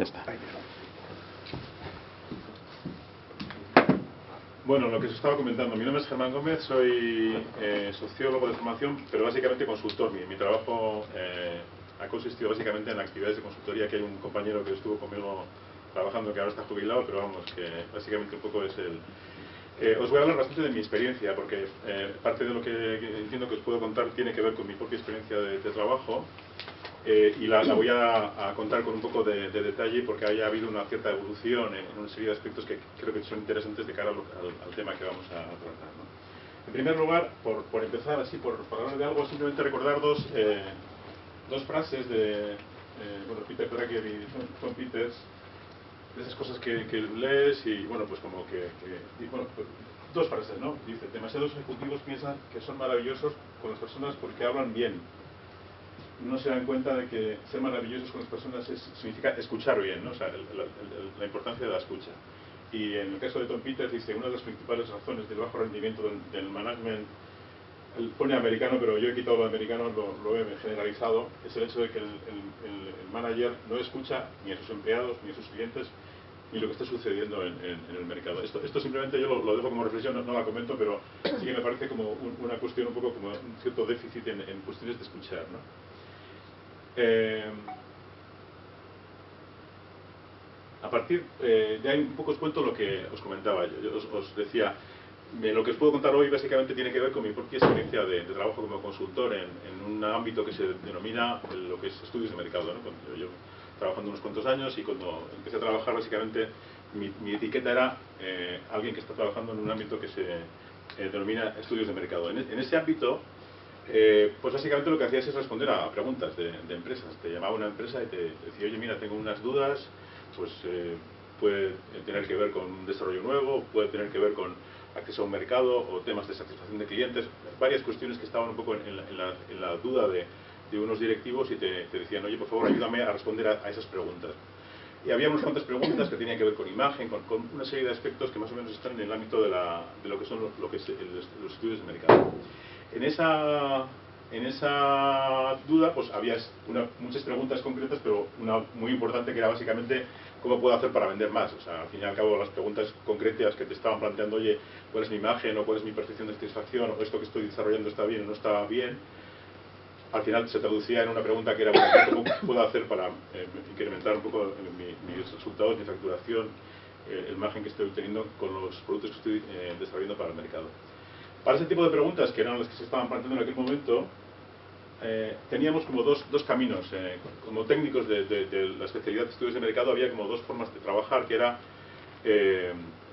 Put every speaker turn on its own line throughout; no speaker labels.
Ya está.
Bueno, lo que os estaba comentando, mi nombre es Germán Gómez, soy sociólogo de formación, pero básicamente consultor. Mi trabajo ha consistido básicamente en actividades de consultoría, que hay un compañero que estuvo conmigo trabajando que ahora está jubilado, pero vamos, que básicamente un poco es el... os voy a hablar bastante de mi experiencia, porque parte de lo que entiendo que os puedo contar tiene que ver con mi propia experiencia de trabajo. Y la voy a contar con un poco de detalle porque haya habido una cierta evolución en una serie de aspectos que creo que son interesantes de cara al tema que vamos a tratar, ¿no? En primer lugar, por empezar así, por hablar de algo, simplemente recordar dos frases de Peter Drucker y Tom Peters, de esas cosas que lees y bueno, pues como bueno, pues, dos frases, ¿no? Dice: demasiados ejecutivos piensan que son maravillosos con las personas porque hablan bien. No se dan cuenta de que ser maravillosos con las personas significa escuchar bien, ¿no? O sea, la importancia de la escucha. Y en el caso de Tom Peters dice: una de las principales razones del bajo rendimiento del management, él pone americano, pero yo he quitado lo americano, lo he generalizado, es el hecho de que el manager no escucha ni a sus empleados, ni a sus clientes, ni lo que está sucediendo en el mercado. Esto simplemente yo lo dejo como reflexión, no la comento, pero sí que me parece como una cuestión un poco como un cierto déficit en cuestiones de escuchar, ¿no? A partir de ahí un poco os cuento lo que os comentaba. Yo os decía, lo que os puedo contar hoy básicamente tiene que ver con mi propia experiencia de trabajo como consultor en un ámbito que se denomina lo que es estudios de mercado, ¿no? Cuando yo trabajando unos cuantos años, y cuando empecé a trabajar básicamente mi etiqueta era alguien que está trabajando en un ámbito que se denomina estudios de mercado. En ese ámbito, pues básicamente lo que hacías es responder a preguntas de empresas. Te llamaba una empresa y te decía: oye, mira, tengo unas dudas, pues puede tener que ver con un desarrollo nuevo, puede tener que ver con acceso a un mercado o temas de satisfacción de clientes, varias cuestiones que estaban un poco en la duda de unos directivos, y te decían: oye, por favor, ayúdame a responder a esas preguntas. Y había unas cuantas preguntas que tenían que ver con imagen, con una serie de aspectos que más o menos están en el ámbito de lo que son los estudios de mercado. En esa duda, pues había muchas preguntas concretas, pero una muy importante que era básicamente: ¿cómo puedo hacer para vender más? O sea, al fin y al cabo, las preguntas concretas que te estaban planteando: oye, ¿cuál es mi imagen? ¿O cuál es mi percepción de satisfacción? ¿O esto que estoy desarrollando está bien o no está bien? Al final se traducía en una pregunta que era: bueno, ¿cómo puedo hacer para incrementar un poco mis resultados, mi facturación, el margen que estoy obteniendo con los productos que estoy desarrollando para el mercado? Para ese tipo de preguntas, que eran las que se estaban planteando en aquel momento, teníamos como dos caminos. Como técnicos de la especialidad de estudios de mercado, había como dos formas de trabajar, que era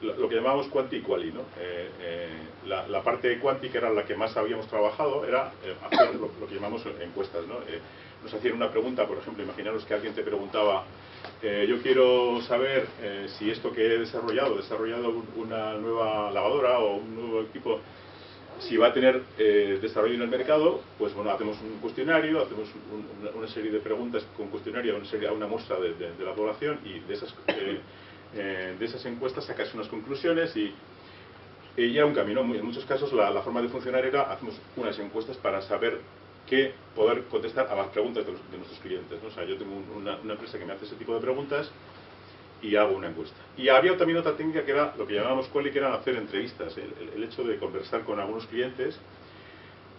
lo que llamábamos quanti y quali, ¿no? La parte cuántica era la que más habíamos trabajado, era hacer lo que llamamos encuestas, ¿no? Nos hacían una pregunta, por ejemplo, imaginaros que alguien te preguntaba: yo quiero saber si esto que he desarrollado una nueva lavadora o un nuevo equipo, si va a tener desarrollo en el mercado. Pues bueno, hacemos un cuestionario, hacemos una serie de preguntas con cuestionario a una muestra de la población, y de esas encuestas sacas unas conclusiones, y era un camino. En muchos casos la forma de funcionar era: hacemos unas encuestas para saber poder contestar a las preguntas de nuestros clientes, ¿no? O sea, yo tengo una empresa que me hace ese tipo de preguntas y hago una encuesta. Y había también otra técnica que era lo que llamábamos quali, que era hacer entrevistas, el hecho de conversar con algunos clientes.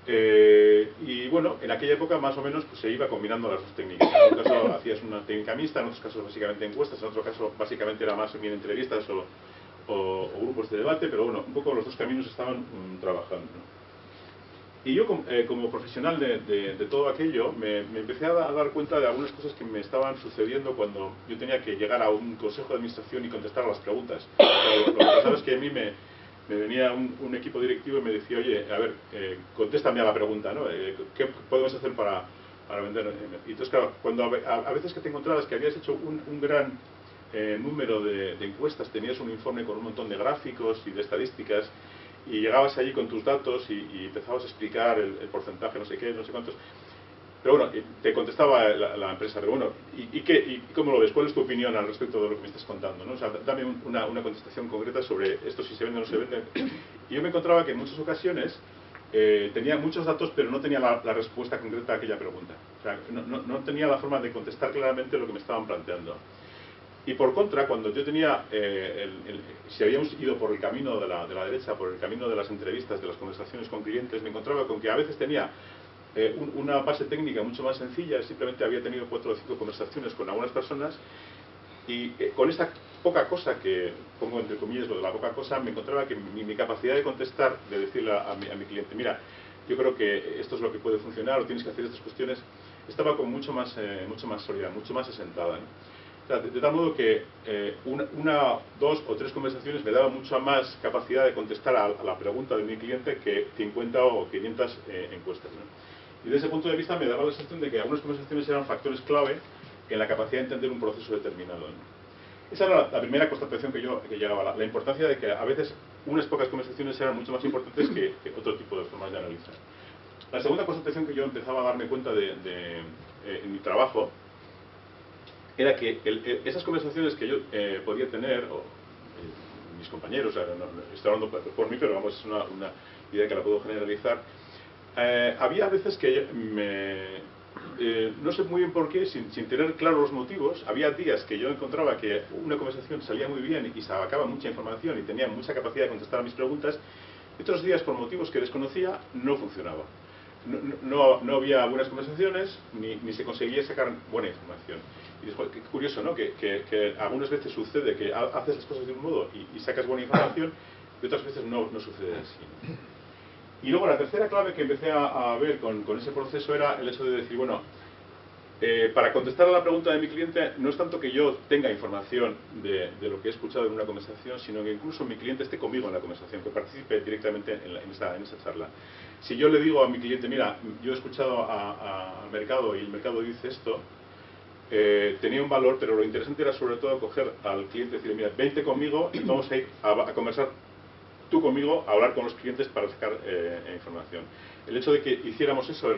Y bueno, en aquella época más o menos pues, se iba combinando las dos técnicas. En algún caso hacías una técnica mixta, en otros casos básicamente encuestas, en otro caso básicamente era más bien entrevistas o grupos de debate, pero bueno, un poco los dos caminos estaban trabajando, ¿no? Y yo como profesional de todo aquello me empecé a dar cuenta de algunas cosas que me estaban sucediendo cuando yo tenía que llegar a un consejo de administración y contestar a las preguntas. Lo que pasaba es que a mí me venía un equipo directivo y me decía: oye, a ver, contéstame a la pregunta, ¿no? ¿Qué podemos hacer para vender? Y entonces, claro, cuando a veces que te encontrabas que habías hecho un gran número de encuestas, tenías un informe con un montón de gráficos y de estadísticas, y llegabas allí con tus datos y empezabas a explicar el porcentaje, no sé qué, no sé cuántos. Pero bueno, te contestaba la empresa: pero bueno, ¿y cómo lo ves? ¿Cuál es tu opinión al respecto de lo que me estás contando, ¿no? O sea, dame una contestación concreta sobre esto, si se vende o no se vende. Y yo me encontraba que en muchas ocasiones tenía muchos datos, pero no tenía la respuesta concreta a aquella pregunta. O sea, no tenía la forma de contestar claramente lo que me estaban planteando. Y por contra, cuando yo tenía, si habíamos ido por el camino de la derecha, por el camino de las entrevistas, de las conversaciones con clientes, me encontraba con que a veces tenía una base técnica mucho más sencilla, simplemente había tenido 4 o 5 conversaciones con algunas personas, y con esta poca cosa, que pongo entre comillas lo de la poca cosa, me encontraba que mi capacidad de contestar, de decirle a mi cliente, mira, yo creo que esto es lo que puede funcionar, o tienes que hacer estas cuestiones, estaba como mucho más sólida, mucho más asentada, ¿no? O sea, de tal modo que una, 2 o 3 conversaciones me daba mucha más capacidad de contestar a la pregunta de mi cliente que 50 o 500 encuestas, ¿no? Y desde ese punto de vista me daba la sensación de que algunas conversaciones eran factores clave en la capacidad de entender un proceso determinado, ¿no? Esa era la primera constatación que llegaba, la importancia de que a veces unas pocas conversaciones eran mucho más importantes que otro tipo de formas de analizar. La segunda constatación que yo empezaba a darme cuenta en mi trabajo era que esas conversaciones que yo podía tener, o mis compañeros, no estoy hablando por mí, pero vamos, es una idea que la puedo generalizar, había veces que no sé muy bien por qué, sin tener claros los motivos, había días que yo encontraba que una conversación salía muy bien y sacaba mucha información y tenía mucha capacidad de contestar a mis preguntas, y otros días, por motivos que desconocía, no funcionaba. No había buenas conversaciones, ni se conseguía sacar buena información. Y dijo, qué curioso, ¿no? Que algunas veces sucede que haces las cosas de un modo y sacas buena información, y otras veces no sucede así, ¿no? Y luego la tercera clave que empecé a ver con ese proceso era el hecho de decir, bueno, para contestar a la pregunta de mi cliente, no es tanto que yo tenga información de lo que he escuchado en una conversación, sino que incluso mi cliente esté conmigo en la conversación, que participe directamente en esa charla. Si yo le digo a mi cliente, mira, yo he escuchado al mercado y el mercado dice esto, tenía un valor, pero lo interesante era sobre todo coger al cliente y decirle, mira, vente conmigo y vamos a ir a conversar tú conmigo, a hablar con los clientes para sacar información. El hecho de que hiciéramos eso,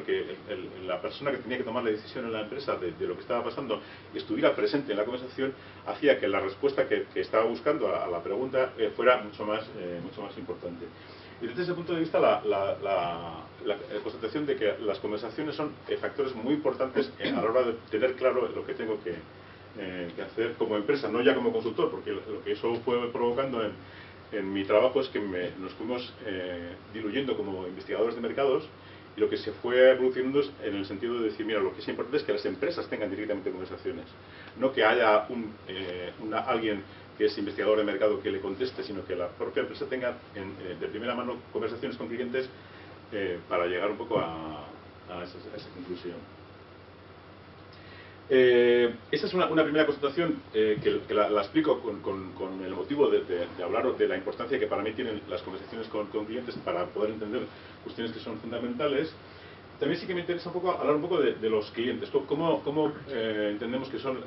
la persona que tenía que tomar la decisión en la empresa de lo que estaba pasando y estuviera presente en la conversación, hacía que la respuesta que estaba buscando a la pregunta fuera mucho más importante. Y desde ese punto de vista, la constatación de que las conversaciones son factores muy importantes a la hora de tener claro lo que tengo que hacer como empresa, no ya como consultor, porque lo que eso fue provocando en mi trabajo es que nos fuimos diluyendo como investigadores de mercados, y lo que se fue evolucionando es en el sentido de decir, mira, lo que es importante es que las empresas tengan directamente conversaciones, no que haya alguien que es investigador de mercado que le conteste, sino que la propia empresa tenga de primera mano conversaciones con clientes para llegar un poco a esa conclusión. Esa es una primera constatación que la explico con el motivo de hablar de la importancia que para mí tienen las conversaciones con clientes para poder entender cuestiones que son fundamentales. También sí que me interesa hablar un poco de los clientes. ¿Cómo entendemos que son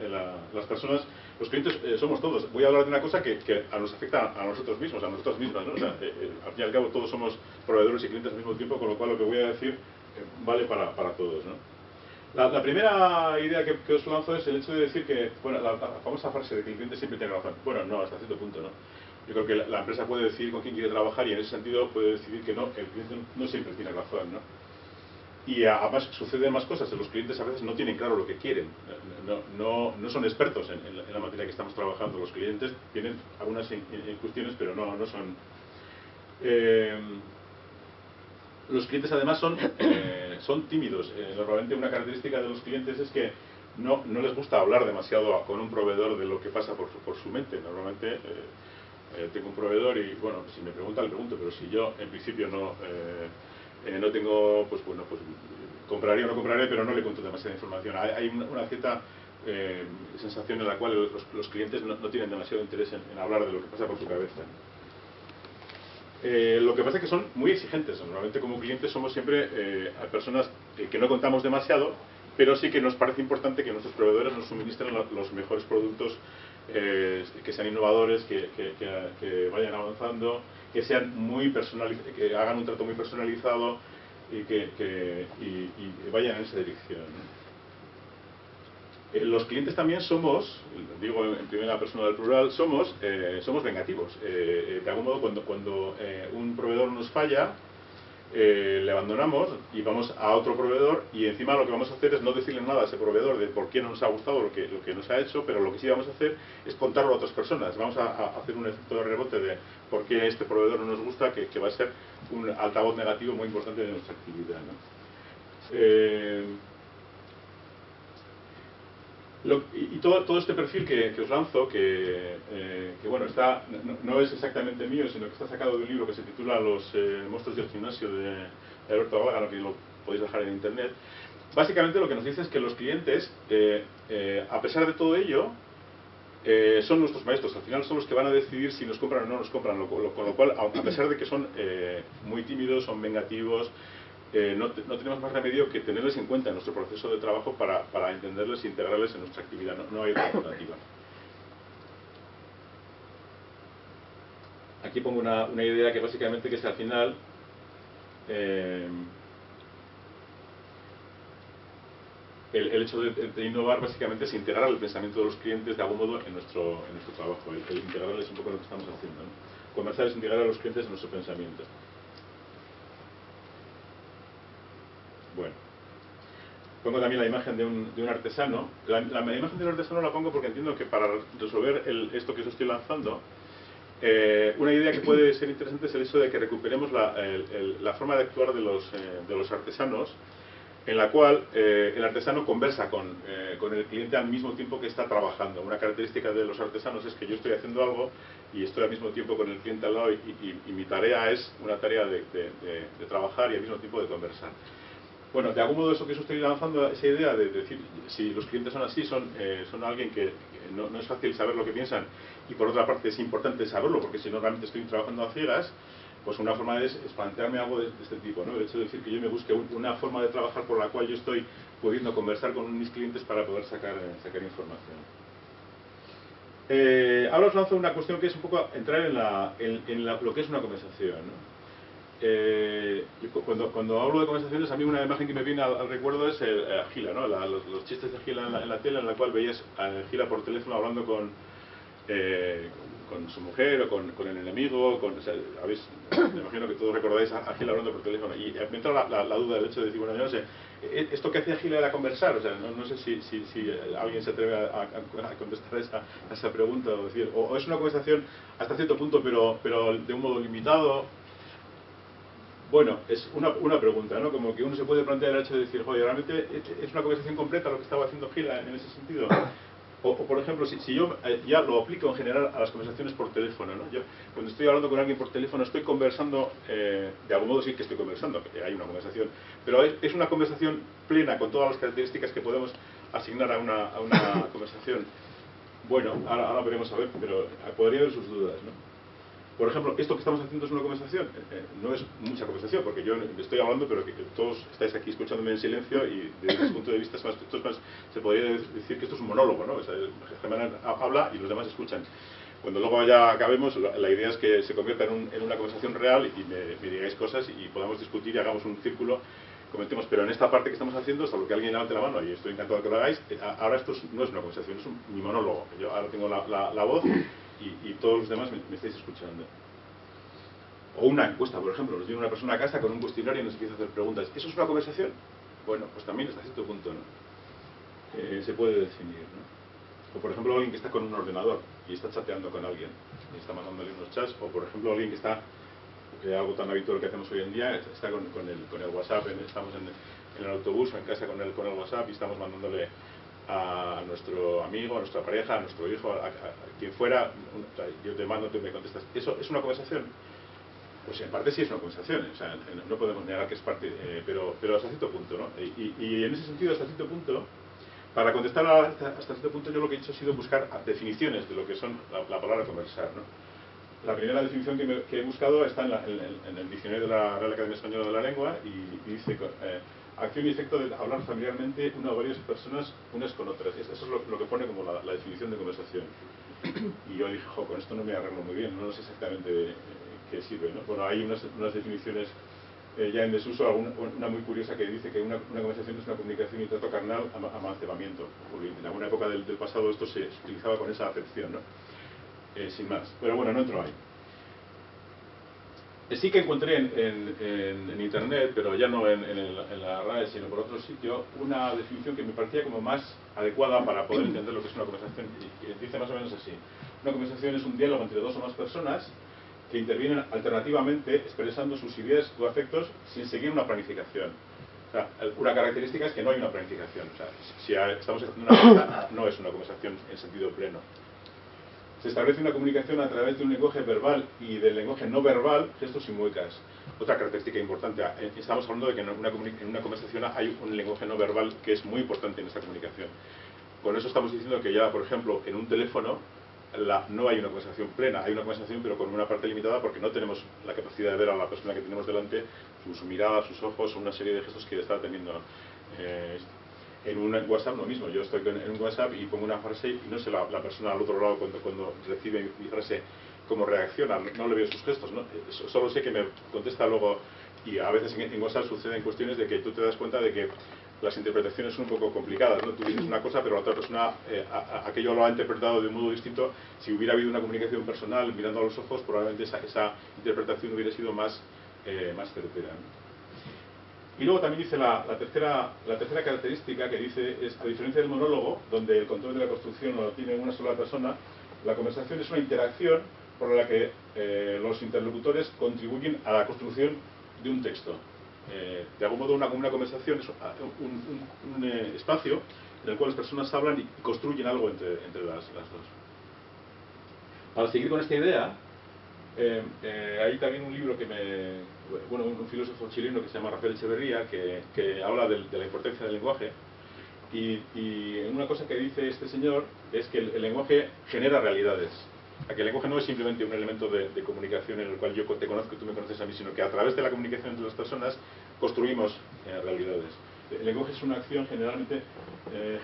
las personas? Los clientes somos todos. Voy a hablar de una cosa que nos afecta a nosotros mismos, a nosotras mismas, ¿no? O sea, al fin y al cabo todos somos proveedores y clientes al mismo tiempo, con lo cual lo que voy a decir vale para todos, ¿no? La primera idea que os lanzo es el hecho de decir que, bueno, la famosa frase de que el cliente siempre tiene razón. Bueno, no, hasta cierto punto, ¿no? Yo creo que la empresa puede decidir con quién quiere trabajar y en ese sentido puede decidir que no, el cliente no siempre tiene razón, ¿no? Y además suceden más cosas, los clientes a veces no tienen claro lo que quieren, no son expertos en la materia que estamos trabajando. Los clientes tienen algunas cuestiones, pero no son... Los clientes además son tímidos. Normalmente una característica de los clientes es que no les gusta hablar demasiado con un proveedor de lo que pasa por su mente. Normalmente tengo un proveedor y, bueno, si me pregunta, le pregunto, pero si yo en principio no tengo, pues bueno, pues compraría o no compraría, pero no le cuento demasiada información. Hay una cierta sensación en la cual los clientes no tienen demasiado interés en hablar de lo que pasa por su cabeza. Lo que pasa es que son muy exigentes. Normalmente como clientes somos siempre personas que no contamos demasiado, pero sí que nos parece importante que nuestros proveedores nos suministren los mejores productos, que sean innovadores, que vayan avanzando, que sean que hagan un trato muy personalizado y que vayan en esa dirección, ¿no? Los clientes también somos, digo en primera persona del plural, somos vengativos. De algún modo, cuando un proveedor nos falla, le abandonamos y vamos a otro proveedor, y encima lo que vamos a hacer es no decirle nada a ese proveedor de por qué no nos ha gustado lo que nos ha hecho, pero lo que sí vamos a hacer es contarlo a otras personas. Vamos a hacer un efecto de rebote de por qué este proveedor no nos gusta, que va a ser un altavoz negativo muy importante de nuestra actividad, ¿no? Y todo este perfil que os lanzo, que bueno, no es exactamente mío, sino que está sacado de un libro que se titula Los monstruos del gimnasio, de Alberto Galgano, que lo podéis dejar en internet. Básicamente lo que nos dice es que los clientes, a pesar de todo ello, son nuestros maestros. Al final son los que van a decidir si nos compran o no nos compran, con lo cual, a pesar de que son muy tímidos, son vengativos, no tenemos más remedio que tenerles en cuenta en nuestro proceso de trabajo para entenderles e integrarles en nuestra actividad. No hay otra alternativa. Aquí pongo una idea que básicamente que es al final el hecho de innovar básicamente es integrar el pensamiento de los clientes de algún modo en nuestro trabajo, el integrarles un poco en lo que estamos haciendo, ¿no? Conversar es integrar a los clientes en nuestro pensamiento. Bueno, pongo también la imagen de un artesano. La imagen de un artesano la pongo porque entiendo que para resolver esto que os estoy lanzando, una idea que puede ser interesante es el hecho de que recuperemos la forma de actuar de los artesanos, en la cual el artesano conversa con el cliente al mismo tiempo que está trabajando. Una característica de los artesanos es que yo estoy haciendo algo y estoy al mismo tiempo con el cliente al lado, y mi tarea es una tarea de trabajar y al mismo tiempo de conversar. Bueno, de algún modo eso que os estoy lanzando, esa idea de decir, si los clientes son así, son alguien que no es fácil saber lo que piensan, y por otra parte es importante saberlo, porque si no realmente estoy trabajando a ciegas, pues una forma es plantearme algo de este tipo, ¿no? El hecho de decir que yo me busque una forma de trabajar por la cual yo estoy pudiendo conversar con mis clientes para poder sacar información. Ahora os lanzo una cuestión que es un poco entrar en lo que es una conversación, ¿no? Cuando hablo de conversaciones, a mí una imagen que me viene al recuerdo es Gila, ¿no? Los chistes de Gila en la tele, en la cual veías a Gila por teléfono hablando con su mujer o con el enemigo, o sea, me imagino que todos recordáis a Gila hablando por teléfono, y me entra la duda del hecho de decir, bueno, yo no sé, ¿esto que hacía Gila era conversar? O sea, no sé si alguien se atreve a contestar a esa pregunta, o decir, o es una conversación hasta cierto punto, pero de un modo limitado. Bueno, es una pregunta, ¿no? Como que uno se puede plantear el hecho de decir, joder, realmente es una conversación completa lo que estaba haciendo Gila en ese sentido. O por ejemplo, si yo ya lo aplico en general a las conversaciones por teléfono, ¿no? Yo, cuando estoy hablando con alguien por teléfono, estoy conversando, de algún modo sí que estoy conversando, que hay una conversación, pero es una conversación plena con todas las características que podemos asignar a una conversación. Bueno, ahora veremos a ver, pero podría haber sus dudas, ¿no? Por ejemplo, esto que estamos haciendo es una conversación. No es mucha conversación, porque yo estoy hablando, pero que todos estáis aquí escuchándome en silencio, y desde ese punto de vista se podría decir que esto es un monólogo, ¿no? O sea, Germán habla y los demás escuchan. Cuando luego ya acabemos, la idea es que se convierta en una conversación real y me digáis cosas y podamos discutir y hagamos un círculo, comentemos. Pero en esta parte que estamos haciendo, salvo que alguien levante la mano, y estoy encantado de que lo hagáis, ahora esto no es una conversación, es mi monólogo. Yo ahora tengo la voz y todos los demás me estáis escuchando. O una encuesta, por ejemplo, nos viene una persona a casa con un cuestionario y nos empieza a hacer preguntas. ¿Eso es una conversación? Bueno, pues también hasta cierto punto, ¿no? Se puede definir, ¿no? O por ejemplo alguien que está con un ordenador y está chateando con alguien y está mandándole unos chats, o por ejemplo alguien que está, algo tan habitual que hacemos hoy en día, está con el WhatsApp, estamos en el autobús o en casa con el WhatsApp y estamos mandándole a nuestro amigo, a nuestra pareja, a nuestro hijo, a quien fuera, yo te mando, tú me contestas. ¿Eso es una conversación? Pues en parte sí es una conversación, o sea, no podemos negar que es parte, pero hasta cierto punto, ¿no? Y en ese sentido, hasta cierto punto, para contestar hasta cierto punto, yo lo que he hecho ha sido buscar definiciones de lo que son la palabra conversar, ¿no? La primera definición que he buscado está en el diccionario de la Real Academia Española de la Lengua, y dice acción y efecto de hablar familiarmente una o varias personas unas con otras. Eso es lo que pone como la definición de conversación. Y yo dije, jo, con esto no me arreglo muy bien, no sé exactamente qué sirve, ¿no? Bueno, hay unas definiciones ya en desuso, una muy curiosa que dice que una conversación es una comunicación y trato carnal a amancebamiento. Porque en alguna época del pasado esto se utilizaba con esa acepción, ¿no? Sin más. Pero bueno, no entro ahí. Sí que encontré en internet, pero ya no en la RAE, sino por otro sitio, una definición que me parecía como más adecuada para poder entender lo que es una conversación, y que dice más o menos así: una conversación es un diálogo entre dos o más personas que intervienen alternativamente expresando sus ideas o afectos sin seguir una planificación. O sea, una característica es que no hay una planificación. O sea, si estamos haciendo una cosa, no es una conversación en sentido pleno. Se establece una comunicación a través de un lenguaje verbal y del lenguaje no verbal, gestos y muecas. Otra característica importante, estamos hablando de que en una conversación hay un lenguaje no verbal que es muy importante en esta comunicación. Con eso estamos diciendo que ya, por ejemplo, en un teléfono no hay una conversación plena, hay una conversación pero con una parte limitada porque no tenemos la capacidad de ver a la persona que tenemos delante, su mirada, sus ojos, una serie de gestos que está teniendo. En un WhatsApp lo mismo, yo estoy en un WhatsApp y pongo una frase y no sé la persona al otro lado cuando recibe mi frase cómo reacciona, no le veo sus gestos, ¿no? Solo sé que me contesta luego, y a veces en WhatsApp suceden cuestiones de que tú te das cuenta de que las interpretaciones son un poco complicadas, ¿no? Tú dices una cosa pero la otra persona aquello lo ha interpretado de un modo distinto. Si hubiera habido una comunicación personal mirando a los ojos, probablemente esa interpretación hubiera sido más certera, ¿no? Y luego también dice la tercera característica que dice es: a diferencia del monólogo, donde el control de la construcción lo tiene una sola persona, la conversación es una interacción por la que los interlocutores contribuyen a la construcción de un texto. De algún modo una conversación es un espacio en el cual las personas hablan y construyen algo entre las dos. Para seguir con esta idea, hay también un libro un filósofo chileno que se llama Rafael Echeverría, que habla de la importancia del lenguaje, y una cosa que dice este señor es que el lenguaje genera realidades. Que el lenguaje no es simplemente un elemento de comunicación en el cual yo te conozco y tú me conoces a mí, sino que a través de la comunicación entre las personas construimos realidades. El lenguaje es una acción generalmente,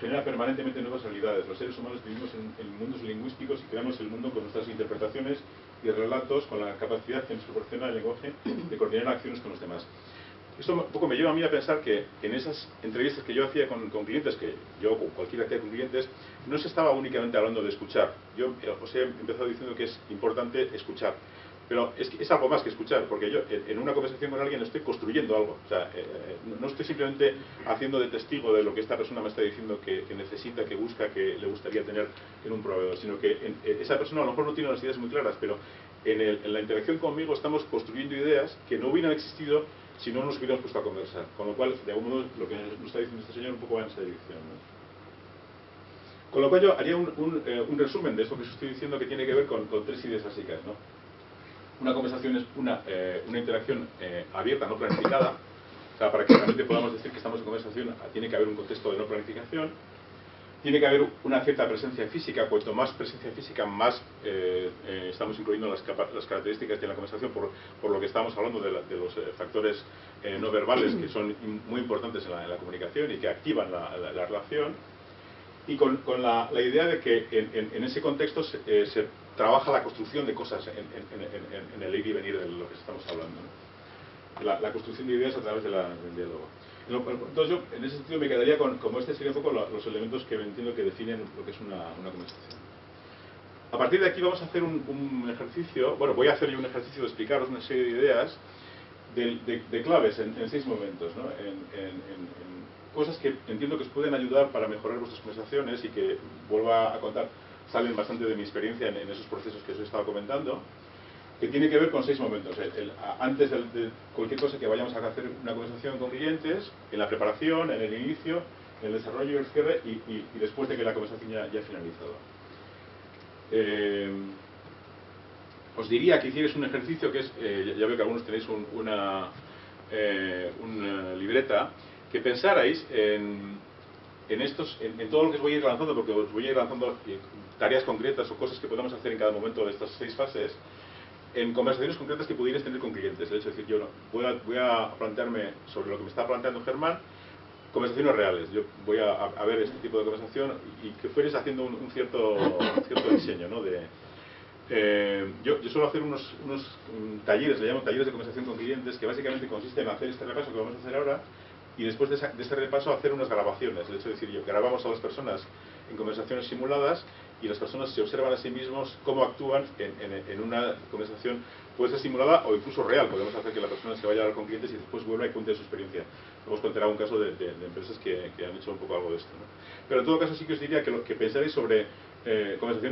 genera permanentemente nuevas realidades. Los seres humanos vivimos en mundos lingüísticos y creamos el mundo con nuestras interpretaciones y relatos, con la capacidad que nos proporciona el lenguaje de coordinar acciones con los demás. Esto un poco me lleva a mí a pensar que en esas entrevistas que yo hacía con clientes, que yo o cualquiera hacía con clientes, no se estaba únicamente hablando de escuchar. Yo os he empezado diciendo que es importante escuchar, pero es algo más que escuchar, porque yo en una conversación con alguien estoy construyendo algo. O sea, no estoy simplemente haciendo de testigo de lo que esta persona me está diciendo que necesita, que busca, que le gustaría tener en un proveedor, sino que esa persona a lo mejor no tiene las ideas muy claras, pero en la interacción conmigo estamos construyendo ideas que no hubieran existido si no nos hubiéramos puesto a conversar. Con lo cual, de algún modo, lo que nos está diciendo este señor un poco va en esa dirección, ¿no? Con lo cual yo haría un resumen de esto que os estoy diciendo, que tiene que ver con tres ideas básicas, ¿no? Una conversación es una interacción abierta, no planificada. O sea, para que realmente podamos decir que estamos en conversación, tiene que haber un contexto de no planificación. Tiene que haber una cierta presencia física. Cuanto más presencia física, más estamos incluyendo las características de la conversación, por lo que estamos hablando de los factores no verbales, que son muy importantes en la comunicación y que activan la relación. Y con la idea de que en ese contexto se trabaja la construcción de cosas en el ir y venir de lo que estamos hablando, ¿no? La construcción de ideas a través del diálogo. Entonces yo en ese sentido me quedaría como este sería un poco los elementos que entiendo que definen lo que es una conversación. A partir de aquí vamos a hacer un ejercicio. Bueno, voy a hacer yo un ejercicio de explicaros una serie de ideas de claves en 6 momentos, ¿no? En cosas que entiendo que os pueden ayudar para mejorar vuestras conversaciones y que, vuelvo a contar, salen bastante de mi experiencia en esos procesos que os he estado comentando, que tiene que ver con 6 momentos. Antes de cualquier cosa que vayamos a hacer una conversación con clientes, en la preparación, en el inicio, en el desarrollo y el cierre, y después de que la conversación ya ha finalizado. Os diría que hicierais un ejercicio que es, ya veo que algunos tenéis una libreta, que pensarais en todo lo que os voy a ir lanzando, porque os voy a ir lanzando tareas concretas o cosas que podamos hacer en cada momento de estas 6 fases, en conversaciones concretas que pudierais tener con clientes. Es decir, yo voy a plantearme sobre lo que me está planteando Germán, conversaciones reales. Yo voy a ver este tipo de conversación y que fuerais haciendo un cierto diseño, ¿no? Yo suelo hacer unos talleres, le llamo talleres de conversación con clientes, que básicamente consiste en hacer este repaso que vamos a hacer ahora, y después de ese repaso hacer unas grabaciones. Es decir, grabamos a las personas en conversaciones simuladas y las personas se observan a sí mismos cómo actúan en una conversación, puede ser simulada o incluso real. Podemos hacer que la persona se vaya a hablar con clientes y después vuelva y cuente su experiencia. Hemos contado un caso de empresas que han hecho un poco algo de esto, ¿no? Pero en todo caso sí que os diría que pensaréis sobre conversaciones